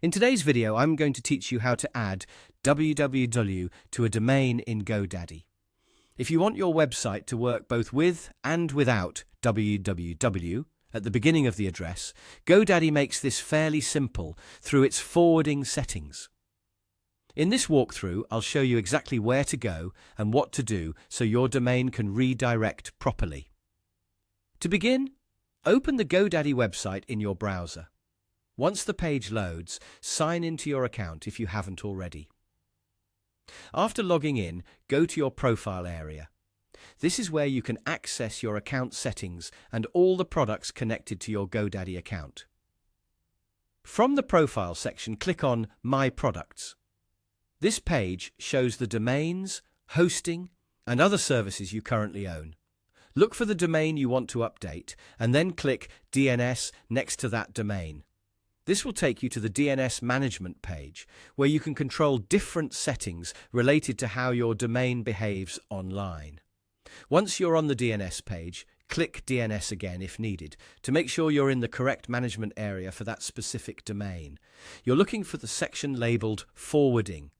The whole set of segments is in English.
In today's video, I'm going to teach you how to add www to a domain in GoDaddy. If you want your website to work both with and without www at the beginning of the address, GoDaddy makes this fairly simple through its forwarding settings. In this walkthrough, I'll show you exactly where to go and what to do so your domain can redirect properly. To begin, open the GoDaddy website in your browser. Once the page loads, sign into your account if you haven't already. After logging in, go to your profile area. This is where you can access your account settings and all the products connected to your GoDaddy account. From the profile section, click on My Products. This page shows the domains, hosting, and other services you currently own. Look for the domain you want to update and then click DNS next to that domain. This will take you to the DNS management page, where you can control different settings related to how your domain behaves online. Once you're on the DNS page, click DNS again if needed to make sure you're in the correct management area for that specific domain. You're looking for the section labeled Forwarding.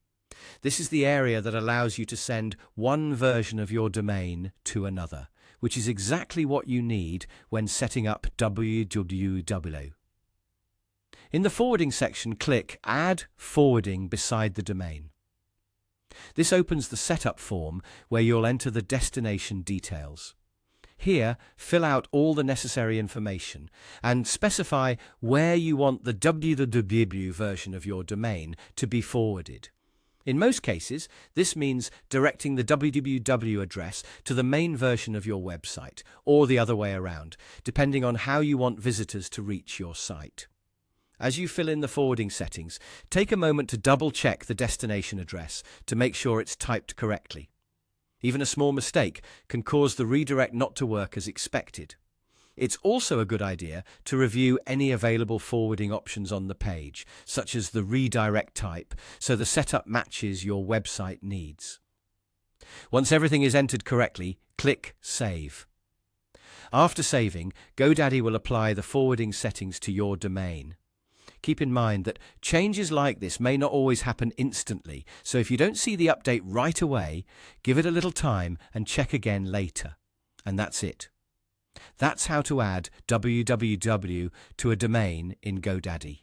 This is the area that allows you to send one version of your domain to another, which is exactly what you need when setting up www. In the forwarding section, click Add Forwarding beside the domain. This opens the setup form where you'll enter the destination details. Here, fill out all the necessary information and specify where you want the www version of your domain to be forwarded. In most cases, this means directing the www address to the main version of your website, or the other way around, depending on how you want visitors to reach your site. As you fill in the forwarding settings, take a moment to double-check the destination address to make sure it's typed correctly. Even a small mistake can cause the redirect not to work as expected. It's also a good idea to review any available forwarding options on the page, such as the redirect type, so the setup matches your website needs. Once everything is entered correctly, click Save. After saving, GoDaddy will apply the forwarding settings to your domain. Keep in mind that changes like this may not always happen instantly, so if you don't see the update right away, give it a little time and check again later. And that's it. That's how to add www to a domain in GoDaddy.